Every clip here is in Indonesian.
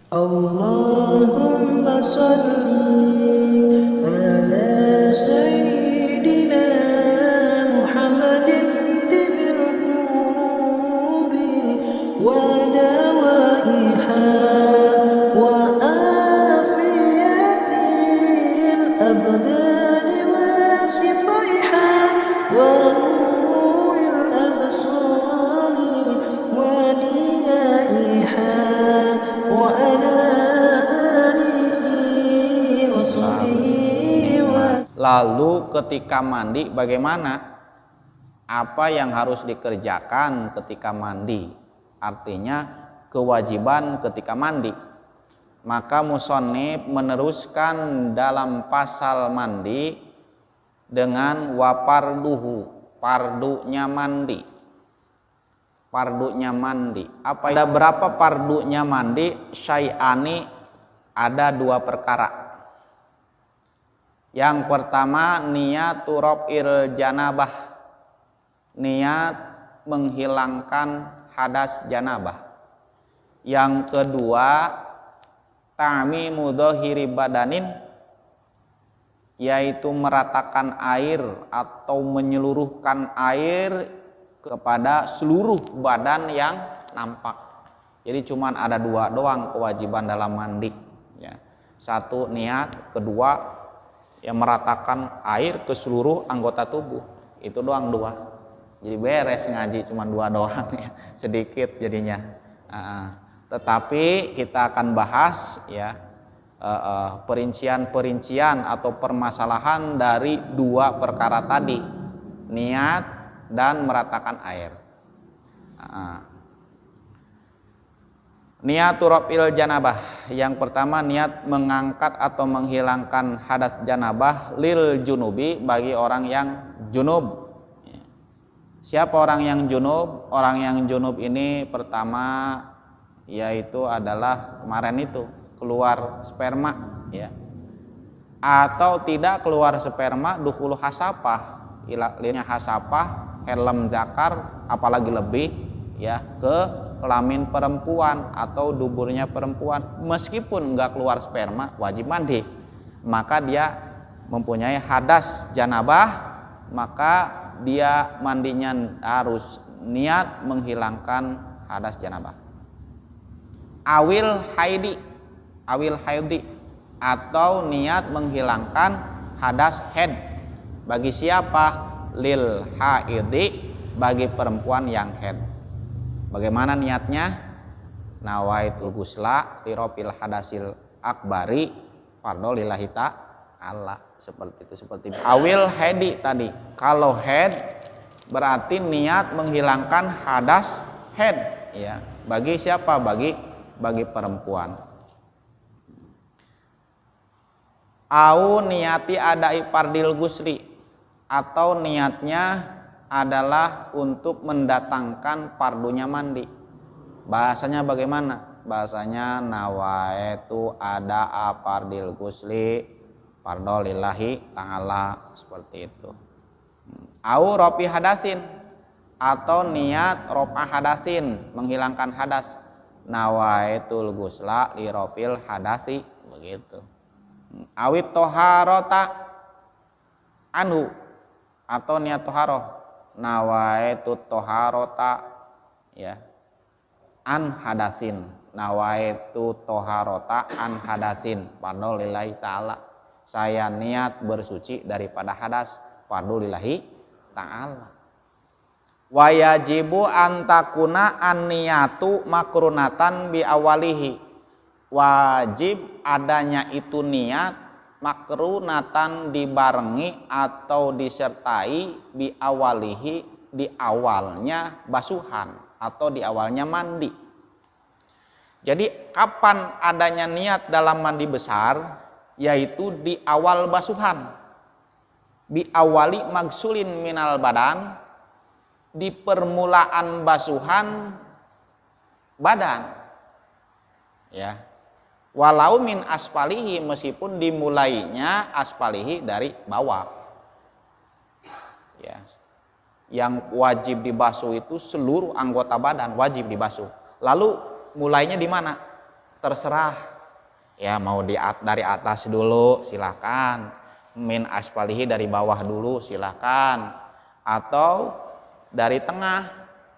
Allahumma salli ala sayyidina Muhammadin tibil qulubi wa dawaiha wa afiyatil abdani wa sifaiha wa nuril absari wa niyaiha wa ala alihi wa sahbihi wa. Lalu ketika mandi bagaimana? Apa yang harus dikerjakan ketika mandi? Artinya kewajiban ketika mandi. Maka musannif meneruskan dalam pasal mandi dengan waparduhu, pardunya mandi. Pardunya mandi. Apa ada berapa pardunya mandi? Syai'ani, ada dua perkara. Yang pertama niyatu raf'il janabah, niat menghilangkan hadas janabah. Yang kedua ta'mimu dhahiri badanin, yaitu meratakan air atau menyeluruhkan air kepada seluruh badan yang nampak. Jadi cuman ada dua doang kewajiban dalam mandi ya. Satu niat, kedua yang meratakan air ke seluruh anggota tubuh. Itu doang dua. Jadi beres ngaji cuma dua doang ya. Sedikit jadinya. Tetapi kita akan bahas ya perincian-perincian atau permasalahan dari dua perkara tadi, niat dan meratakan air. Niatu raf'il janabah, yang pertama niat mengangkat atau menghilangkan hadas janabah lil junubi, bagi orang yang junub. Siapa orang yang junub? Orang yang junub ini pertama yaitu adalah kemarin itu keluar sperma ya, atau tidak keluar sperma, dukhul hasapah, ilahnya hasapah, helm zakar, apalagi lebih ya, ke kelamin perempuan atau duburnya perempuan, meskipun enggak keluar sperma wajib mandi, maka dia mempunyai hadas janabah, maka dia mandinya harus niat menghilangkan hadas janabah. Awil haidi, atau niat menghilangkan hadas haid. Bagi siapa? Lil haidi, bagi perempuan yang haid. Bagaimana niatnya? Nawaitul ghusla tirofil hadasil akbari fardhu lillahi ta'ala, seperti itu. Seperti awil haidi tadi. Kalau haid berarti niat menghilangkan hadas haid ya. Bagi siapa? Bagi perempuan. Au niati adai fardil ghusli, atau niatnya adalah untuk mendatangkan fardunya mandi. Bahasanya bagaimana? Bahasanya nawaitu ada fardil ghusli fardhu lillahi ta'ala, seperti itu. Au rafi hadasin, atau niat rofa hadasin, menghilangkan hadas. Nawaitul ghusla li rafil hadasi, begitu. Awit toharota anhu, atau niat toharoh, nawaitu toharota ya an hadasin, nawaitu toharota an hadasin fardhu lillahi ta'ala, saya niat bersuci daripada hadas fardhu lillahi ta'ala. Wayajibu antakuna an niyatu makrunatan bi awalihi, wajib adanya itu niat makrunatan dibarengi atau disertai bi awalihi, di awalnya basuhan atau di awalnya mandi. Jadi kapan adanya niat dalam mandi besar? Yaitu di awal basuhan, bi awali magsulin minal badan, di permulaan basuhan badan ya, walau min aspalihi, meskipun dimulainya aspalihi dari bawah ya. Yang wajib dibasuh itu seluruh anggota badan wajib dibasuh. Lalu mulainya di mana? terserah. Ya mau dari atas dulu silahkan, min asfalihi dari bawah dulu silahkan, atau dari tengah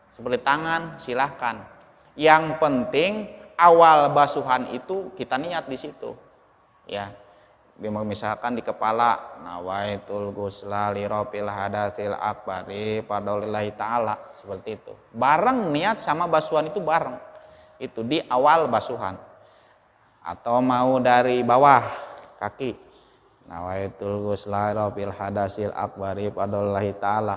seperti tangan silahkan. Yang penting awal basuhan itu kita niat di situ. Ya, misalkan di kepala, nawaitul ghusla li rafil hadatsil akbari fadlillahi ta'ala, seperti itu. Bareng niat sama basuhan itu bareng. Itu di awal basuhan. Atau mau dari bawah kaki, nawaitul ghusla li rafil hadatsil akbari fadlillahi ta'ala.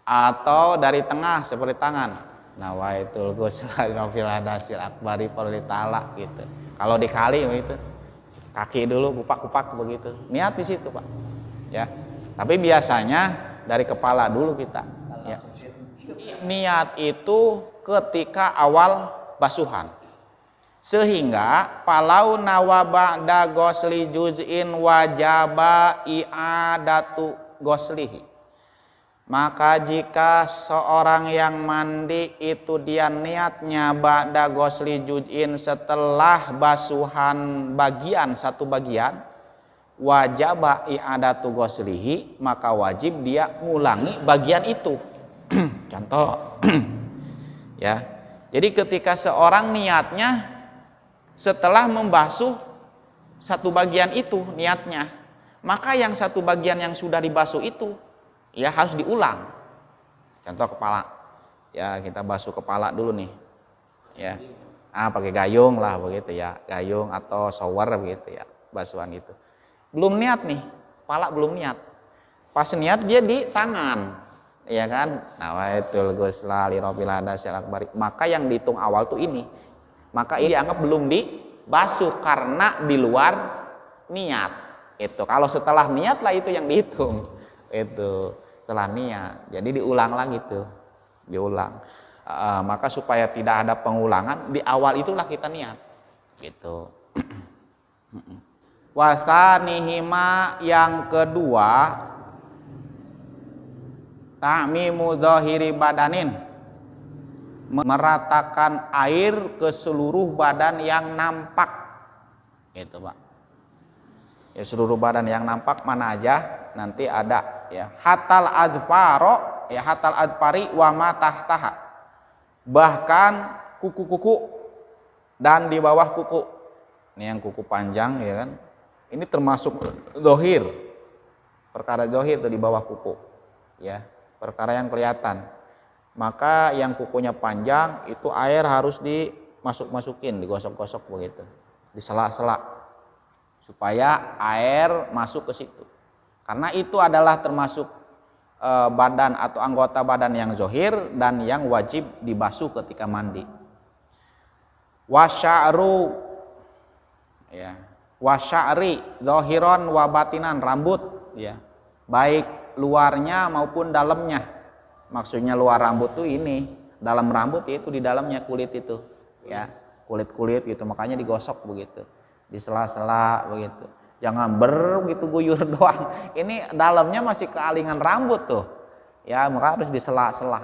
Atau dari tengah seperti tangan, nawaitul ghusla li rafil hadatsil akbari fadlillahi ta'ala gitu. Kalau dikali itu kaki dulu kupak-kupak begitu. Niat di situ, Pak. Ya. Tapi biasanya dari kepala dulu kita, ya. Niat itu ketika awal basuhan. Sehingga palau nawaba da gosli juz'in wajaba i'adatu goslihi. Maka jika seorang yang mandi itu dia niatnya ba'da gosli juz'in setelah basuhan bagian satu bagian, wajaba i'adatu goslihi, maka wajib dia ngulangi bagian itu. Contoh ya. Jadi ketika seorang niatnya setelah membasuh satu bagian itu niatnya, maka yang satu bagian yang sudah dibasuh itu ya harus diulang. Contoh kepala, ya kita basuh kepala dulu nih, ya, pakai gayung lah begitu ya, gayung atau shower begitu ya, basuhan itu. Belum niat nih, kepala belum niat. Pas niat dia di tangan, ya kan? Nawaitul ghusla li rafil hadatsil akbari. Maka yang dihitung awal tuh ini, maka ini dianggap belum dibasuh karena di luar niat. Itu kalau setelah niat lah itu yang dihitung. Itu setelah niat, jadi diulang lagi tuh, diulang. Maka supaya tidak ada pengulangan di awal itulah kita niat, gitu. Wasanihima yang kedua, ta'mimu dzahiri badanin, meratakan air ke seluruh badan yang nampak, gitu Pak. Ya seluruh badan yang nampak mana aja nanti ada ya, hatal adfaro ya, hatal adfari wa ma tahtaha, bahkan kuku-kuku dan di bawah kuku. Ini yang kuku panjang ya kan, ini termasuk zohir, perkara zohir itu di bawah kuku ya, perkara yang kelihatan. Maka yang kukunya panjang itu air harus dimasuk-masukin, digosok-gosok begitu, disela-sela supaya air masuk ke situ. Karena itu adalah termasuk badan atau anggota badan yang zohir dan yang wajib dibasuh ketika mandi. Wasya'ru ya, wasya'ri zohiron wa batinan, rambut ya, baik luarnya maupun dalamnya. Maksudnya luar rambut tuh ini, dalam rambut itu di dalamnya kulit itu ya, kulit-kulit gitu, makanya digosok begitu, di sela-sela begitu. Jangan begitu guyur doang. Ini dalamnya masih kealingan rambut tuh. Ya, maka harus disela-sela.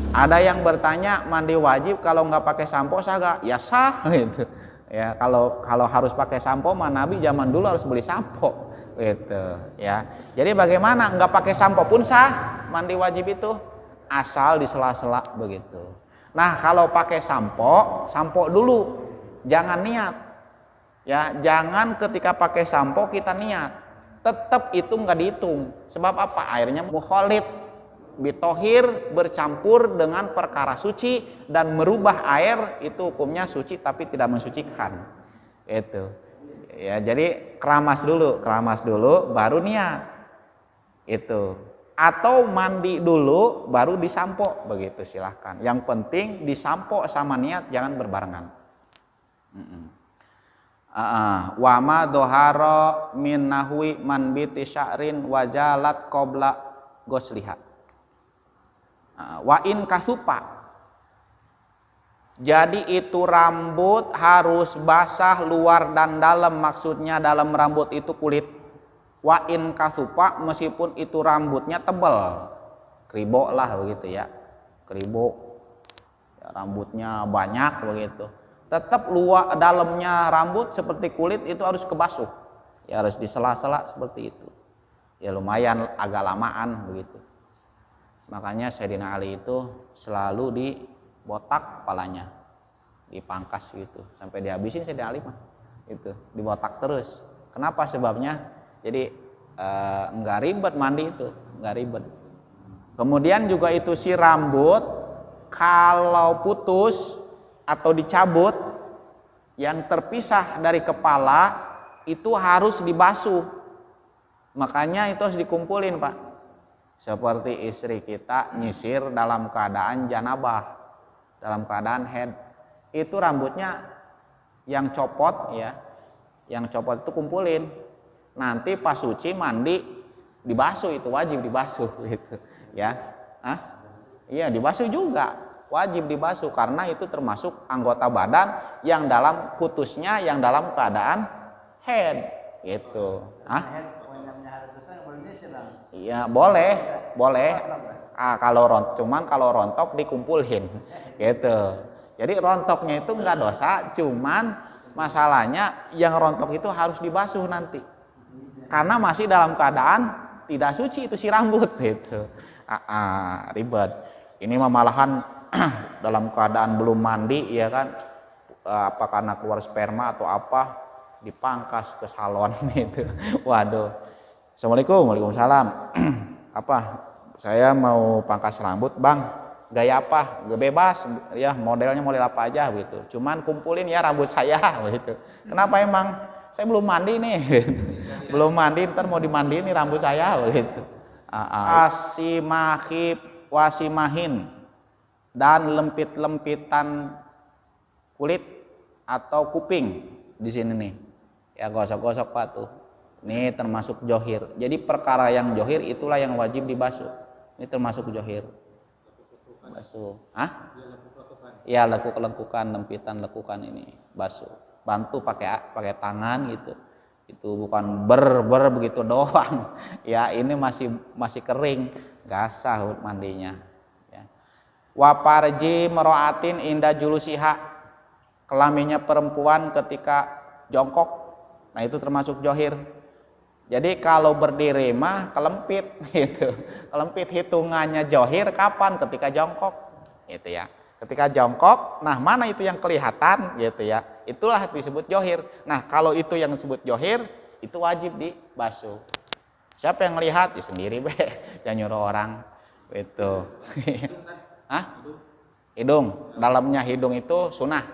Ada yang bertanya mandi wajib kalau nggak pakai sampo sah gak? Ya sah gitu. Ya, kalau harus pakai sampo mah Nabi zaman dulu harus beli sampo gitu ya. Jadi bagaimana nggak pakai sampo pun sah mandi wajib itu, asal disela-sela begitu. Nah, kalau pakai sampo dulu, jangan niat. Ya, jangan ketika pakai sampo kita niat, tetap itu nggak dihitung. Sebab apa? Airnya mukhalid, bitohir, bercampur dengan perkara suci dan merubah air itu hukumnya suci tapi tidak mensucikan. Itu. Ya, jadi keramas dulu, baru niat. Itu. Atau mandi dulu, baru disampo begitu silahkan. Yang penting disampo sama niat jangan berbarengan. Wa ma doharo min nahwi man biti sya'rin wajalat qabla gosliha. Wa in kasupa, jadi itu rambut harus basah luar dan dalam, maksudnya dalam rambut itu kulit. Wa in kasupa, meskipun itu rambutnya tebal, kribo lah begitu ya, kribo ya, rambutnya banyak begitu. tetap luar dalamnya rambut seperti kulit itu harus kebasuh. Ya harus disela-sela seperti itu. Ya lumayan agak lamaan begitu. Makanya Sayyidina Ali itu selalu dibotak kepalanya, dipangkas gitu sampai dihabisin Sayyidina Ali mah. Itu dibotak terus. Kenapa sebabnya? Jadi enggak ribet mandi itu, enggak ribet. Kemudian juga itu si rambut kalau putus atau dicabut yang terpisah dari kepala itu harus dibasuh. Makanya itu harus dikumpulin, Pak. Seperti istri kita nyisir dalam keadaan janabah, dalam keadaan haid. Itu rambutnya yang copot ya, yang copot itu kumpulin. Nanti pas suci mandi dibasuh, itu wajib dibasuh gitu ya. Iya dibasuh juga, wajib dibasuh karena itu termasuk anggota badan yang dalam putusnya yang dalam keadaan haid gitu. Iya boleh. Kalau cuman kalau rontok dikumpulin gitu. Jadi rontoknya itu enggak dosa, cuman masalahnya yang rontok itu harus dibasuh nanti. Karena masih dalam keadaan tidak suci itu si rambut gitu. Ribet. Ini malahan dalam keadaan belum mandi ya kan, apa karena keluar sperma atau apa, dipangkas ke salon gitu. Waduh. Assalamualaikum. Waalaikumsalam. Apa? Saya mau pangkas rambut, Bang. Gaya apa? Gak bebas ya, modelnya model apa aja gitu. Cuman kumpulin ya rambut saya gitu. Kenapa emang? Saya belum mandi nih. Belum mandi, ntar mau dimandiin nih rambut saya gitu. Wasimahin dan lempit-lempitan kulit atau kuping di sini nih. Ya gosok-gosok Pak tuh. Ini termasuk johir. Jadi perkara yang johir itulah yang wajib dibasuh. Ini termasuk johir. Basuh. Ya lekuk-lekukan, lempitan lekukan ini basuh. Bantu pakai tangan gitu. Itu bukan ber begitu doang. Ya ini masih kering, gasah mandinya. Ya. Waparji meroatin indah julusiha, kelaminnya perempuan ketika jongkok. Nah itu termasuk johir. Jadi kalau berdiri mah kelempit gitu. Kelempit hitungannya johir kapan? Ketika jongkok. Gitu ya. Ketika jongkok, nah mana itu yang kelihatan gitu ya. Itulah disebut johir. Nah, kalau itu yang disebut johir, itu wajib dibasuh. Siapa yang melihat? Ya sendiri be. Jangan nyuruh orang. Itu. Hidung. Dalamnya hidung itu sunnah.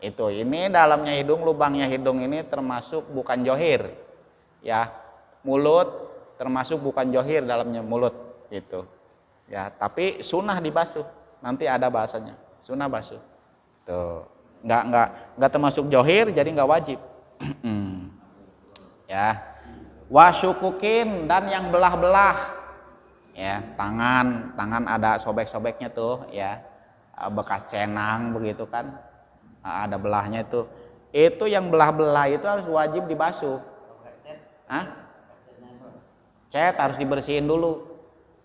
Itu. Ini dalamnya hidung, lubangnya hidung ini termasuk bukan johir. Ya, mulut termasuk bukan johir dalamnya mulut gitu. Ya, tapi sunnah dibasuh. Nanti ada bahasanya. Sunnah basuh. Tuh. Enggak termasuk johir jadi enggak wajib. Ya. Wasyukukin dan yang belah-belah. Ya, tangan ada sobek-sobeknya tuh ya. Bekas cenang begitu kan. Ada belahnya itu. Itu yang belah-belah itu harus wajib dibasuh. Cat harus dibersihin dulu.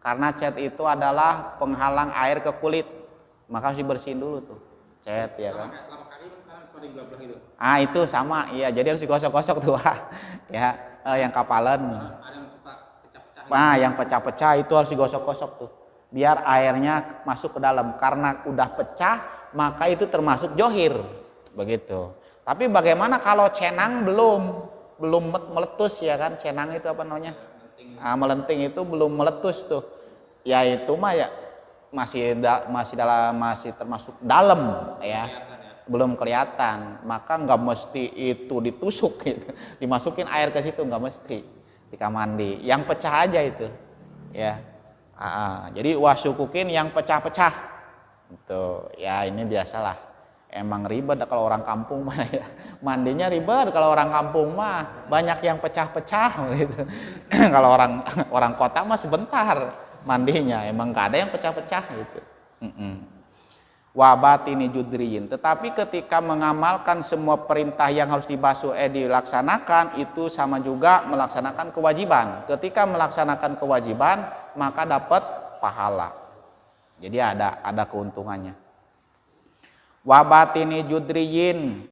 Karena cat itu adalah penghalang air ke kulit. Maka harus dibersihin dulu tuh. Cat ya kan. Itu sama. Iya, jadi harus digosok-gosok tuh. Ya, yang kapalan. Nah, yang pecah-pecah itu harus digosok-gosok tuh. Biar airnya masuk ke dalam. Karena udah pecah, maka itu termasuk johir. Begitu. Tapi bagaimana kalau cenang belum meletus ya kan? Cenang itu apa namanya? Melenting itu belum meletus tuh. Ya itu mah ya masih termasuk dalam ya. Belum kelihatan. Maka nggak mesti itu ditusuk gitu. Dimasukin air ke situ nggak mesti. Di kamar mandi. Yang pecah aja itu. Ya. Jadi wasukukin yang pecah-pecah. Itu ya ini biasalah. Emang ribet kalau orang kampung mah ya. Mandinya ribet kalau orang kampung mah, banyak yang pecah-pecah gitu. Kalau orang kota mah sebentar mandinya, emang gak ada yang pecah-pecah gitu. Wabatini judriyin. Tetapi ketika mengamalkan semua perintah yang harus dibasuh dilaksanakan, itu sama juga melaksanakan kewajiban. Ketika melaksanakan kewajiban, maka dapat pahala. Jadi ada keuntungannya. wabatini judriyin